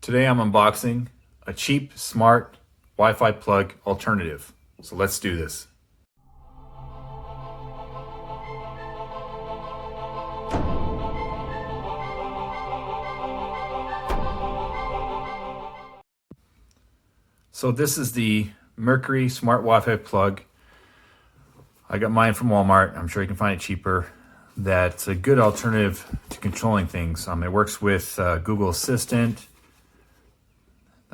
Today I'm unboxing a cheap, smart Wi-Fi plug alternative. So let's do this. So this is the Mercury Smart Wi-Fi plug. I got mine from Walmart. I'm sure you can find it cheaper. That's a good alternative to controlling things. It works with Google Assistant.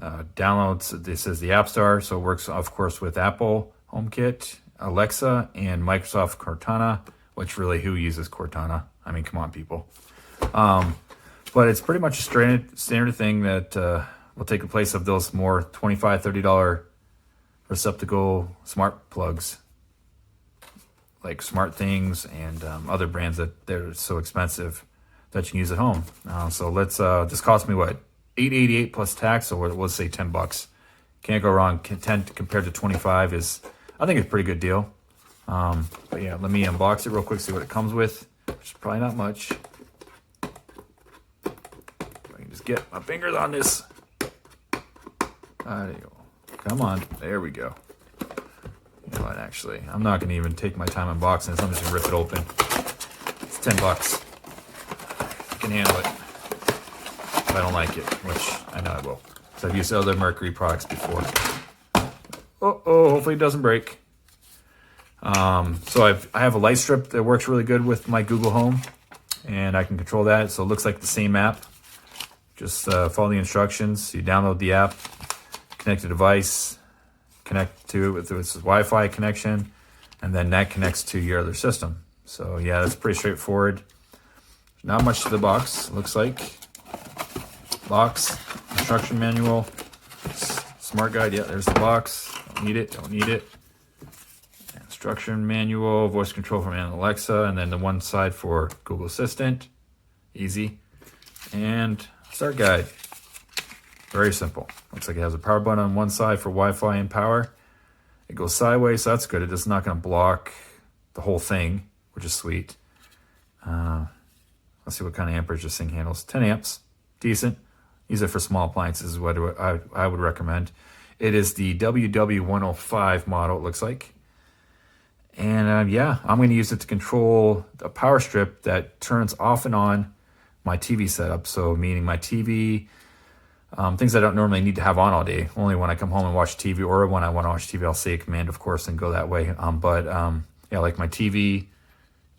Downloads, this is the App Store, so it works, of course, with Apple HomeKit, Alexa, and Microsoft Cortana, which really, who uses Cortana? I mean, come on, people. But it's pretty much a standard thing that will take the place of those more $25, $30 Receptacle smart plugs, like Smart Things and other brands that they're so expensive that you can use at home. So let's, this cost me what? $8.88 plus tax, so we'll say $10. Can't go wrong. 10 compared to 25 is, I think, it's a pretty good deal. But yeah, let me unbox it real quick, see what it comes with, which is probably not much. I can just get my fingers on this. There you go. Come on, there we go. You know what, actually, I'm not gonna even take my time unboxing this. I'm just gonna rip it open. It's $10. I can handle it. If I don't like it, which I know I will. So I've used other Mercury products before. Hopefully it doesn't break. So I have a light strip that works really good with my Google Home, and I can control that. So it looks like the same app. Just follow the instructions. You download the app, connect the device, connect to it with its Wi-Fi connection, and then that connects to your other system. So yeah, that's pretty straightforward. Not much to the box, looks like. Box, instruction manual, smart guide. Yeah, there's the box. Don't need it, don't need it. Instruction manual, voice control from Alexa, and then the one side for Google Assistant. Easy. And start guide. Very simple. Looks like it has a power button on one side for Wi-Fi and power. It goes sideways, so that's good. It's not going to block the whole thing, which is sweet. Let's see what kind of amperage this thing handles. 10 amps. Decent. Use it for small appliances is what I would recommend. It is the WW105 model, it looks like. And yeah, I'm going to use it to control a power strip that turns off and on my TV setup. So meaning my TV, things I don't normally need to have on all day. Only when I come home and watch TV, or when I want to watch TV, I'll say a command, of course, and go that way. Yeah, like my TV,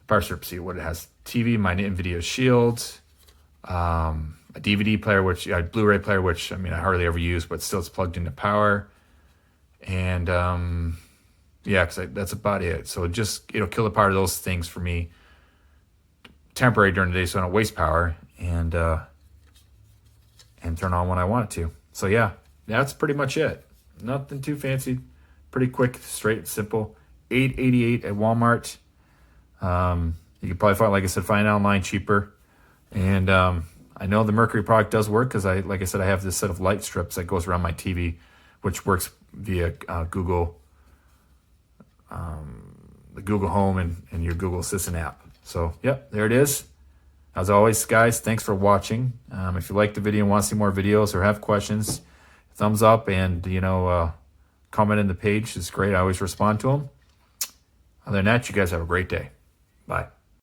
power strip, see what it has. TV, my NVIDIA Shield, a DVD player, which a Blu-ray player, which I mean I hardly ever use, but still it's plugged into power. And yeah, because that's about it. So it'll kill the power of those things for me temporary during the day, so I don't waste power, and turn on when I want it to. So yeah, that's pretty much it. Nothing too fancy. Pretty quick, straight, simple. $8.88 at Walmart. You can probably find, like I said, find it online cheaper. And I know the Mercury product does work because like I said, I have this set of light strips that goes around my TV, which works via Google, the Google Home and your Google Assistant app. So yep, there it is. As always, guys, thanks for watching. If you like the video and want to see more videos or have questions, thumbs up and comment in the page is great. I always respond to them. Other than that, you guys have a great day. Bye.